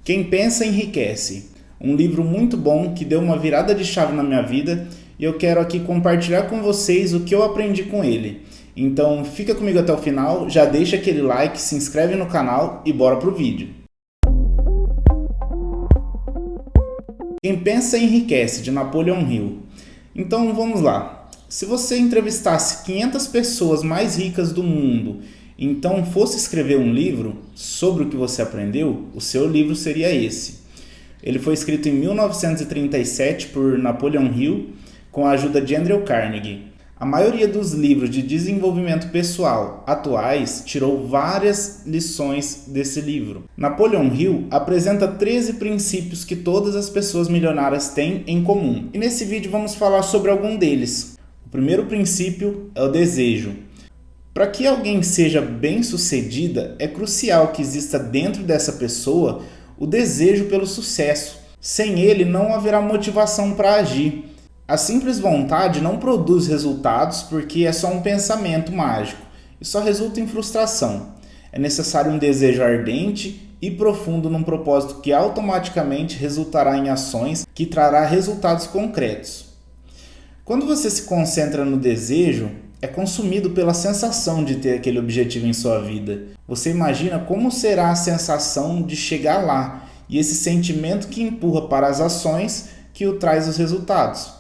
Quem pensa enriquece. Um livro muito bom que deu uma virada de chave na minha vida e eu quero aqui compartilhar com vocês o que eu aprendi com ele. Então fica comigo até o final, já deixa aquele like, se inscreve no canal e bora pro vídeo. Quem pensa enriquece, de Napoleon Hill. Então vamos lá. Se você entrevistasse 500 pessoas mais ricas do mundo, então fosse escrever um livro sobre o que você aprendeu, o seu livro seria esse. Ele foi escrito em 1937 por Napoleon Hill com a ajuda de Andrew Carnegie. A maioria dos livros de desenvolvimento pessoal atuais tirou várias lições desse livro. Napoleon Hill apresenta 13 princípios que todas as pessoas milionárias têm em comum. E nesse vídeo vamos falar sobre algum deles. O primeiro princípio é o desejo. Para que alguém seja bem-sucedida, é crucial que exista dentro dessa pessoa o desejo pelo sucesso. Sem ele, não haverá motivação para agir. A simples vontade não produz resultados porque é só um pensamento mágico e só resulta em frustração. É necessário um desejo ardente e profundo num propósito que automaticamente resultará em ações que trará resultados concretos. Quando você se concentra no desejo, é consumido pela sensação de ter aquele objetivo em sua vida. Você imagina como será a sensação de chegar lá e esse sentimento que empurra para as ações que o traz os resultados.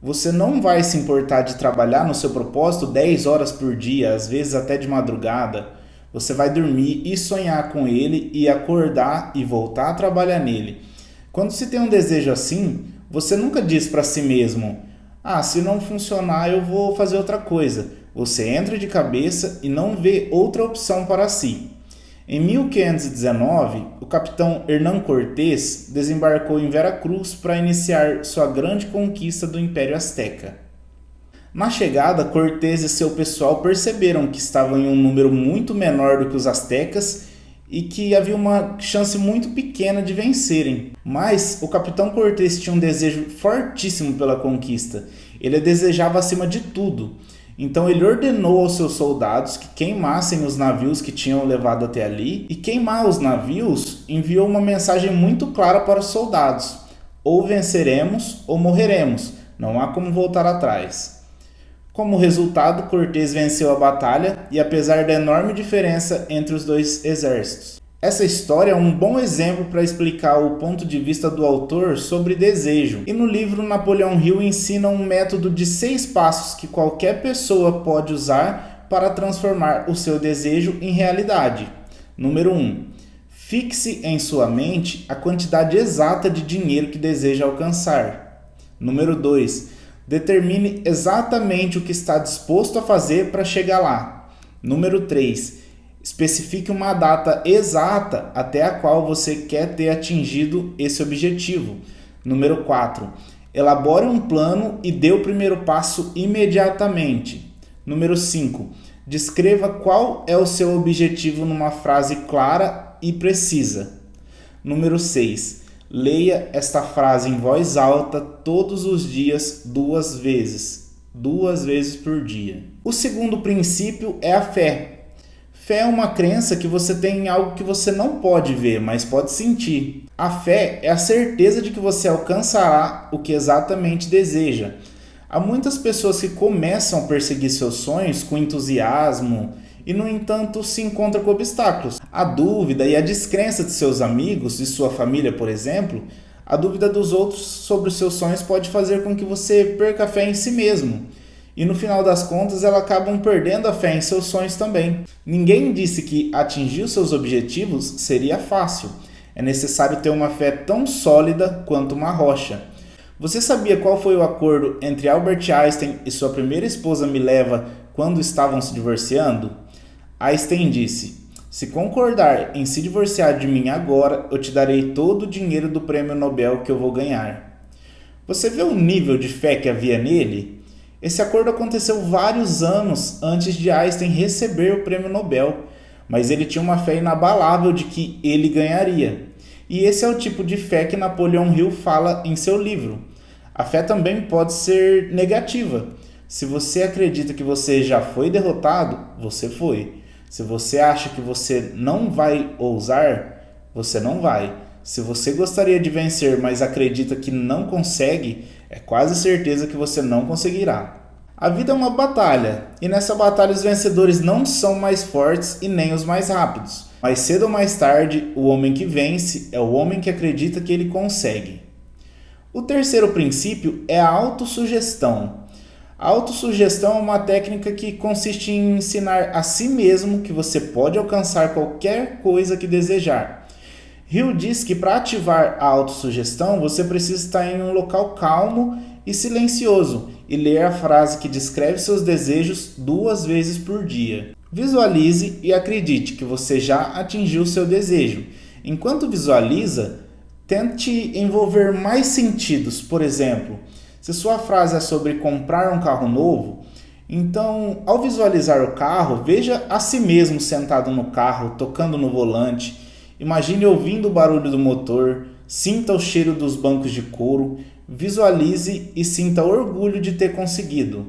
Você não vai se importar de trabalhar no seu propósito 10 horas por dia, às vezes até de madrugada. Você vai dormir e sonhar com ele e acordar e voltar a trabalhar nele. Quando se tem um desejo assim, você nunca diz para si mesmo: se não funcionar eu vou fazer outra coisa. Você entra de cabeça e não vê outra opção para si. Em 1519, o capitão Hernán Cortés desembarcou em Veracruz para iniciar sua grande conquista do Império Azteca. Na chegada, Cortés e seu pessoal perceberam que estavam em um número muito menor do que os aztecas e que havia uma chance muito pequena de vencerem. Mas o capitão Cortés tinha um desejo fortíssimo pela conquista. Ele a desejava acima de tudo. Então ele ordenou aos seus soldados que queimassem os navios que tinham levado até ali, e queimar os navios enviou uma mensagem muito clara para os soldados: ou venceremos ou morreremos, não há como voltar atrás. Como resultado, Cortés venceu a batalha e apesar da enorme diferença entre os dois exércitos. Essa história é um bom exemplo para explicar o ponto de vista do autor sobre desejo. E no livro, Napoleon Hill ensina um método de 6 passos que qualquer pessoa pode usar para transformar o seu desejo em realidade. Número 1. Fixe em sua mente a quantidade exata de dinheiro que deseja alcançar. Número 2. Determine exatamente o que está disposto a fazer para chegar lá. Número 3. Especifique uma data exata até a qual você quer ter atingido esse objetivo. Número 4. Elabore um plano e dê o primeiro passo imediatamente. Número 5. Descreva qual é o seu objetivo numa frase clara e precisa. Número 6. Leia esta frase em voz alta todos os dias 2 vezes. 2 vezes por dia. O segundo princípio é a fé. Fé é uma crença que você tem em algo que você não pode ver, mas pode sentir. A fé é a certeza de que você alcançará o que exatamente deseja. Há muitas pessoas que começam a perseguir seus sonhos com entusiasmo e, no entanto, se encontram com obstáculos. A dúvida e a descrença de seus amigos, de sua família, por exemplo, a dúvida dos outros sobre os seus sonhos pode fazer com que você perca a fé em si mesmo. E no final das contas, elas acabam perdendo a fé em seus sonhos também. Ninguém disse que atingir os seus objetivos seria fácil. É necessário ter uma fé tão sólida quanto uma rocha. Você sabia qual foi o acordo entre Albert Einstein e sua primeira esposa Mileva quando estavam se divorciando? Einstein disse: "Se concordar em se divorciar de mim agora, eu te darei todo o dinheiro do prêmio Nobel que eu vou ganhar." Você vê o nível de fé que havia nele? Esse acordo aconteceu vários anos antes de Einstein receber o prêmio Nobel, mas ele tinha uma fé inabalável de que ele ganharia. E esse é o tipo de fé que Napoleon Hill fala em seu livro. A fé também pode ser negativa. Se você acredita que você já foi derrotado, você foi. Se você acha que você não vai ousar, você não vai. Se você gostaria de vencer, mas acredita que não consegue, é quase certeza que você não conseguirá. A vida é uma batalha, e nessa batalha os vencedores não são mais fortes e nem os mais rápidos. Mais cedo ou mais tarde, o homem que vence é o homem que acredita que ele consegue. O terceiro princípio é a autossugestão. A autossugestão é uma técnica que consiste em ensinar a si mesmo que você pode alcançar qualquer coisa que desejar. Hill diz que para ativar a autossugestão você precisa estar em um local calmo e silencioso e ler a frase que descreve seus desejos 2 vezes por dia. Visualize e acredite que você já atingiu seu desejo. Enquanto visualiza, tente envolver mais sentidos. Por exemplo, se sua frase é sobre comprar um carro novo, então, ao visualizar o carro, veja a si mesmo sentado no carro, tocando no volante. Imagine ouvindo o barulho do motor, sinta o cheiro dos bancos de couro, visualize e sinta orgulho de ter conseguido.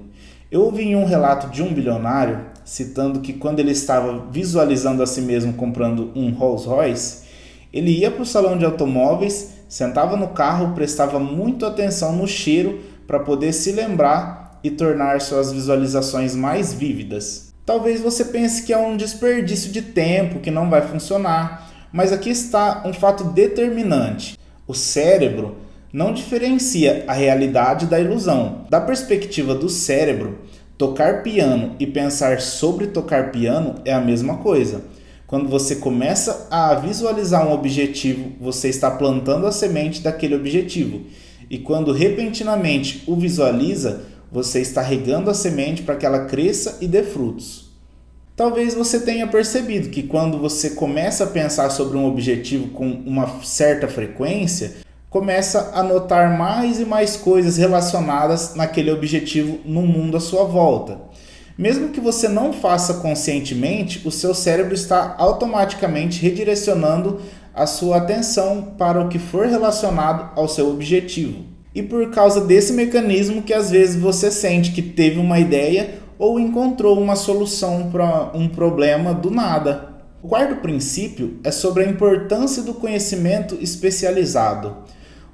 Eu ouvi em um relato de um bilionário, citando que quando ele estava visualizando a si mesmo comprando um Rolls Royce, ele ia para o salão de automóveis, sentava no carro, prestava muita atenção no cheiro para poder se lembrar e tornar suas visualizações mais vívidas. Talvez você pense que é um desperdício de tempo, que não vai funcionar, mas aqui está um fato determinante. O cérebro não diferencia a realidade da ilusão. Da perspectiva do cérebro, tocar piano e pensar sobre tocar piano é a mesma coisa. Quando você começa a visualizar um objetivo, você está plantando a semente daquele objetivo. E quando repentinamente o visualiza, você está regando a semente para que ela cresça e dê frutos. Talvez você tenha percebido que quando você começa a pensar sobre um objetivo com uma certa frequência, começa a notar mais e mais coisas relacionadas naquele objetivo no mundo à sua volta. Mesmo que você não faça conscientemente, o seu cérebro está automaticamente redirecionando a sua atenção para o que for relacionado ao seu objetivo. E por causa desse mecanismo que às vezes você sente que teve uma ideia ou encontrou uma solução para um problema do nada. O quarto princípio é sobre a importância do conhecimento especializado.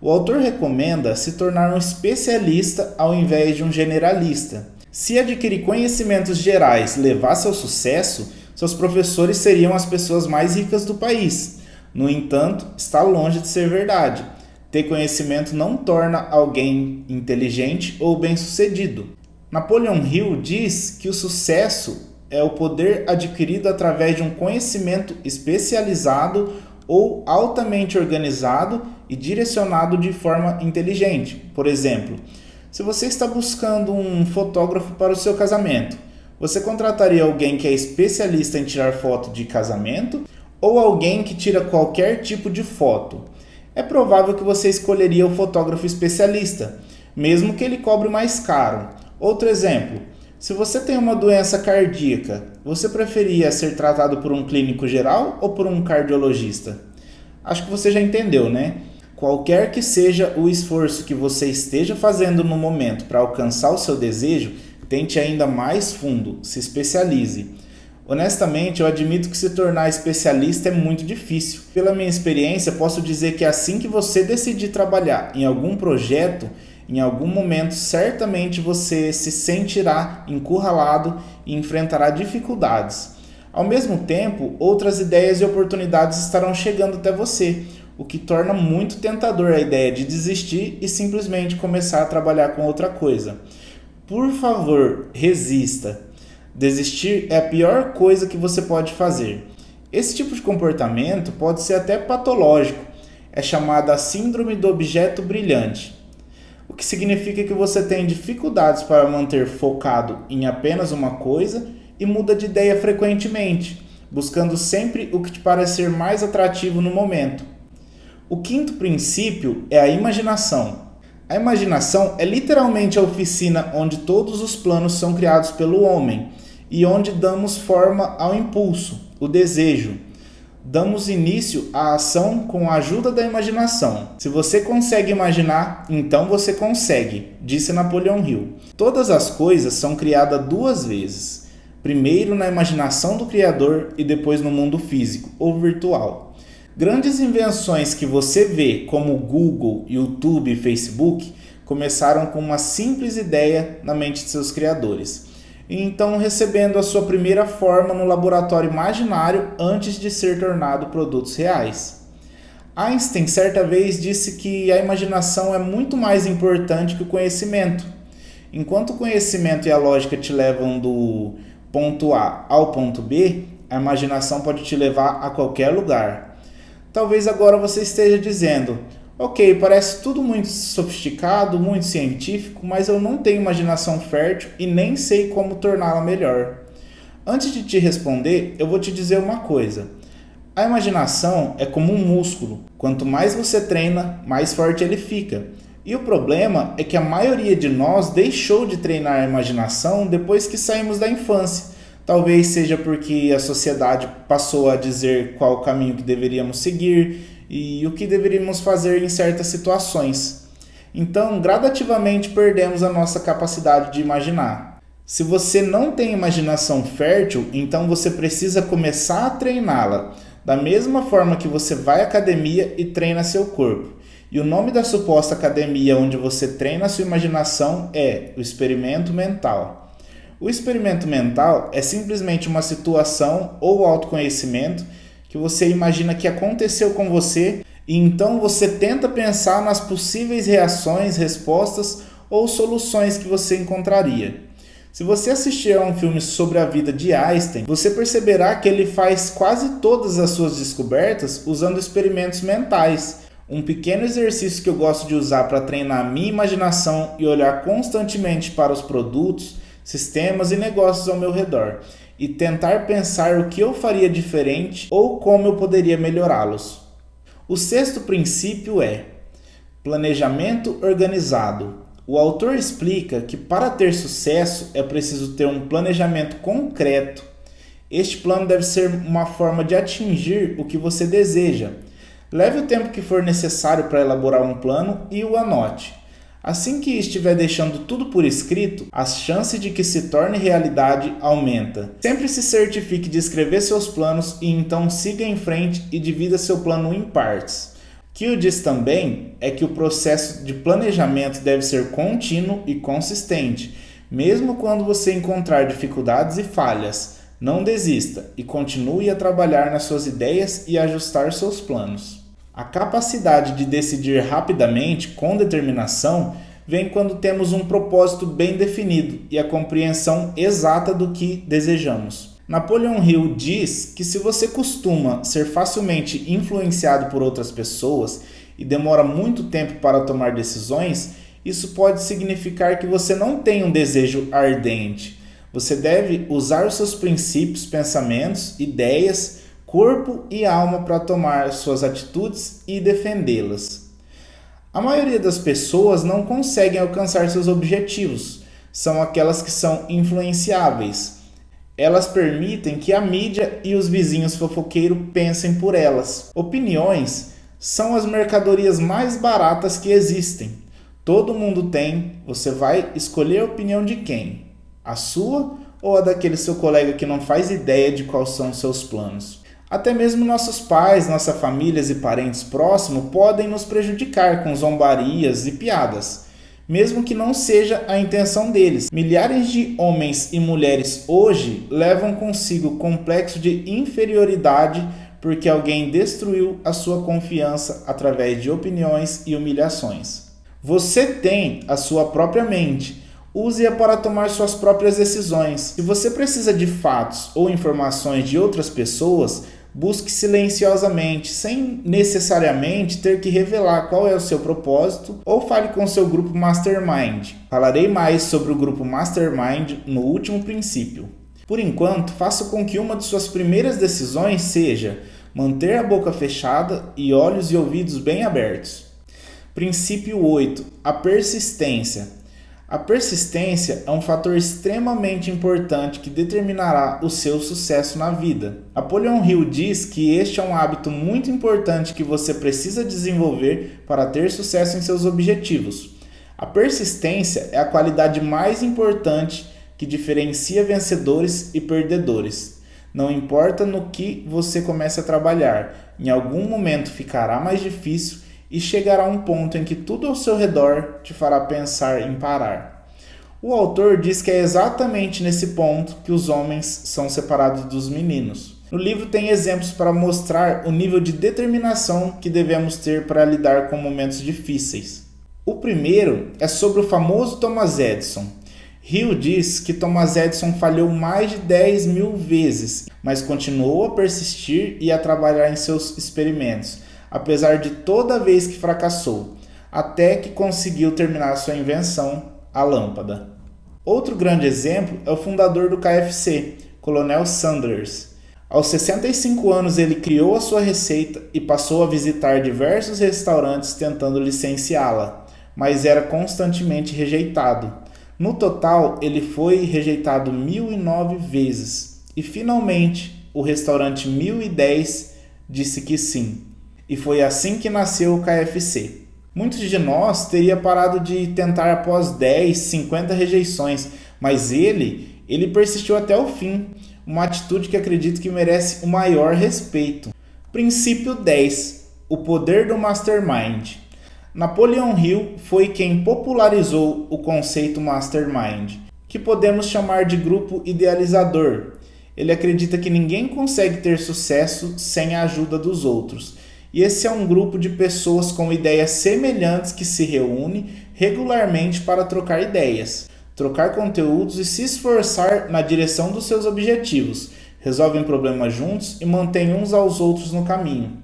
O autor recomenda se tornar um especialista ao invés de um generalista. Se adquirir conhecimentos gerais levasse ao sucesso, seus professores seriam as pessoas mais ricas do país. No entanto, está longe de ser verdade. Ter conhecimento não torna alguém inteligente ou bem-sucedido. Napoleon Hill diz que o sucesso é o poder adquirido através de um conhecimento especializado ou altamente organizado e direcionado de forma inteligente. Por exemplo, se você está buscando um fotógrafo para o seu casamento, você contrataria alguém que é especialista em tirar foto de casamento ou alguém que tira qualquer tipo de foto? É provável que você escolheria o fotógrafo especialista, mesmo que ele cobre mais caro. Outro exemplo, se você tem uma doença cardíaca, você preferia ser tratado por um clínico geral ou por um cardiologista? Acho que você já entendeu, né? Qualquer que seja o esforço que você esteja fazendo no momento para alcançar o seu desejo, tente ainda mais fundo, se especialize. Honestamente, eu admito que se tornar especialista é muito difícil. Pela minha experiência, posso dizer que assim que você decidir trabalhar em algum projeto, em algum momento, certamente você se sentirá encurralado e enfrentará dificuldades. Ao mesmo tempo, outras ideias e oportunidades estarão chegando até você, o que torna muito tentador a ideia de desistir e simplesmente começar a trabalhar com outra coisa. Por favor, resista. Desistir é a pior coisa que você pode fazer. Esse tipo de comportamento pode ser até patológico. É chamada síndrome do objeto brilhante, o que significa que você tem dificuldades para manter focado em apenas uma coisa e muda de ideia frequentemente, buscando sempre o que te parecer mais atrativo no momento. O quinto princípio é a imaginação. A imaginação é literalmente a oficina onde todos os planos são criados pelo homem e onde damos forma ao impulso, o desejo. Damos início à ação com a ajuda da imaginação. Se você consegue imaginar, então você consegue, disse Napoleon Hill. Todas as coisas são criadas 2 vezes. Primeiro na imaginação do Criador e depois no mundo físico ou virtual. Grandes invenções que você vê, como Google, YouTube e Facebook, começaram com uma simples ideia na mente de seus criadores, e então recebendo a sua primeira forma no laboratório imaginário antes de ser tornado produtos reais. Einstein certa vez disse que a imaginação é muito mais importante que o conhecimento. Enquanto o conhecimento e a lógica te levam do ponto A ao ponto B, a imaginação pode te levar a qualquer lugar. Talvez agora você esteja dizendo: ok, parece tudo muito sofisticado, muito científico, mas eu não tenho imaginação fértil e nem sei como torná-la melhor. Antes de te responder, eu vou te dizer uma coisa. A imaginação é como um músculo. Quanto mais você treina, mais forte ele fica. E o problema é que a maioria de nós deixou de treinar a imaginação depois que saímos da infância. Talvez seja porque a sociedade passou a dizer qual o caminho que deveríamos seguir e o que deveríamos fazer em certas situações. Então, gradativamente perdemos a nossa capacidade de imaginar. Se você não tem imaginação fértil, então você precisa começar a treiná-la, da mesma forma que você vai à academia e treina seu corpo. E o nome da suposta academia onde você treina a sua imaginação é o experimento mental. O experimento mental é simplesmente uma situação ou autoconhecimento que você imagina que aconteceu com você e então você tenta pensar nas possíveis reações, respostas ou soluções que você encontraria. Se você assistir a um filme sobre a vida de Einstein, você perceberá que ele faz quase todas as suas descobertas usando experimentos mentais. Um pequeno exercício que eu gosto de usar para treinar a minha imaginação e olhar constantemente para os produtos, sistemas e negócios ao meu redor e tentar pensar o que eu faria diferente ou como eu poderia melhorá-los. O sexto princípio é planejamento organizado. O autor explica que para ter sucesso é preciso ter um planejamento concreto. Este plano deve ser uma forma de atingir o que você deseja. Leve o tempo que for necessário para elaborar um plano e o anote. Assim que estiver deixando tudo por escrito, a chance de que se torne realidade aumenta. Sempre se certifique de escrever seus planos e então siga em frente e divida seu plano em partes. O que eu diz também é que o processo de planejamento deve ser contínuo e consistente, mesmo quando você encontrar dificuldades e falhas. Não desista e continue a trabalhar nas suas ideias e ajustar seus planos. A capacidade de decidir rapidamente, com determinação, vem quando temos um propósito bem definido e a compreensão exata do que desejamos. Napoleon Hill diz que se você costuma ser facilmente influenciado por outras pessoas e demora muito tempo para tomar decisões, isso pode significar que você não tem um desejo ardente. Você deve usar os seus princípios, pensamentos, ideias, corpo e alma para tomar suas atitudes e defendê-las. A maioria das pessoas não conseguem alcançar seus objetivos, são aquelas que são influenciáveis. Elas permitem que a mídia e os vizinhos fofoqueiros pensem por elas. Opiniões são as mercadorias mais baratas que existem. Todo mundo tem, você vai escolher a opinião de quem? A sua ou a daquele seu colega que não faz ideia de quais são os seus planos? Até mesmo nossos pais, nossas famílias e parentes próximos podem nos prejudicar com zombarias e piadas, mesmo que não seja a intenção deles. Milhares de homens e mulheres hoje levam consigo complexo de inferioridade porque alguém destruiu a sua confiança através de opiniões e humilhações. Você tem a sua própria mente. Use-a para tomar suas próprias decisões. Se você precisa de fatos ou informações de outras pessoas, busque silenciosamente, sem necessariamente ter que revelar qual é o seu propósito, ou fale com seu grupo Mastermind. Falarei mais sobre o grupo Mastermind no último princípio. Por enquanto, faça com que uma de suas primeiras decisões seja manter a boca fechada e olhos e ouvidos bem abertos. Princípio 8. A persistência. A persistência é um fator extremamente importante que determinará o seu sucesso na vida. Napoleon Hill diz que este é um hábito muito importante que você precisa desenvolver para ter sucesso em seus objetivos. A persistência é a qualidade mais importante que diferencia vencedores e perdedores. Não importa no que você comece a trabalhar, em algum momento ficará mais difícil e chegará um ponto em que tudo ao seu redor te fará pensar em parar. O autor diz que é exatamente nesse ponto que os homens são separados dos meninos. No livro tem exemplos para mostrar o nível de determinação que devemos ter para lidar com momentos difíceis. O primeiro é sobre o famoso Thomas Edison. Hill diz que Thomas Edison falhou mais de 10.000 vezes, mas continuou a persistir e a trabalhar em seus experimentos, apesar de toda vez que fracassou, até que conseguiu terminar sua invenção, a lâmpada. Outro grande exemplo é o fundador do KFC, Coronel Sanders. Aos 65 anos ele criou a sua receita e passou a visitar diversos restaurantes tentando licenciá-la, mas era constantemente rejeitado. No total, ele foi rejeitado 1.009 vezes e finalmente o restaurante 1010 disse que sim. E foi assim que nasceu o KFC. Muitos de nós teria parado de tentar após 10, 50 rejeições, mas ele persistiu até o fim, uma atitude que acredito que merece o maior respeito. Princípio 10. O poder do Mastermind. Napoleon Hill foi quem popularizou o conceito Mastermind, que podemos chamar de grupo idealizador. Ele acredita que ninguém consegue ter sucesso sem a ajuda dos outros. E esse é um grupo de pessoas com ideias semelhantes que se reúne regularmente para trocar ideias, trocar conteúdos e se esforçar na direção dos seus objetivos, resolvem problemas juntos e mantêm uns aos outros no caminho.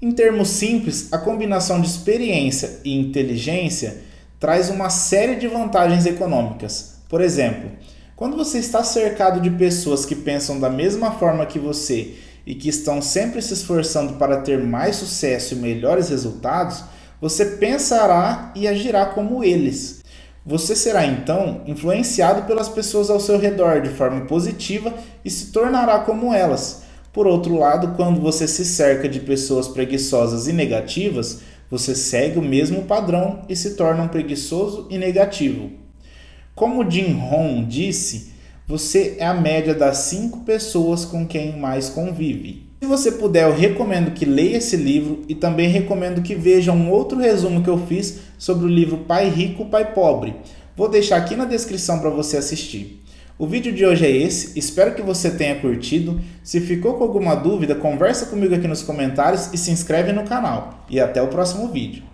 Em termos simples, a combinação de experiência e inteligência traz uma série de vantagens econômicas. Por exemplo, quando você está cercado de pessoas que pensam da mesma forma que você e que estão sempre se esforçando para ter mais sucesso e melhores resultados, você pensará e agirá como eles. Você será então influenciado pelas pessoas ao seu redor de forma positiva e se tornará como elas. Por outro lado, quando você se cerca de pessoas preguiçosas e negativas, você segue o mesmo padrão e se torna um preguiçoso e negativo. Como Jim Rohn disse, você é a média das 5 pessoas com quem mais convive. Se você puder, eu recomendo que leia esse livro e também recomendo que veja um outro resumo que eu fiz sobre o livro Pai Rico, Pai Pobre. Vou deixar aqui na descrição para você assistir. O vídeo de hoje é esse, espero que você tenha curtido. Se ficou com alguma dúvida, conversa comigo aqui nos comentários e se inscreve no canal. E até o próximo vídeo.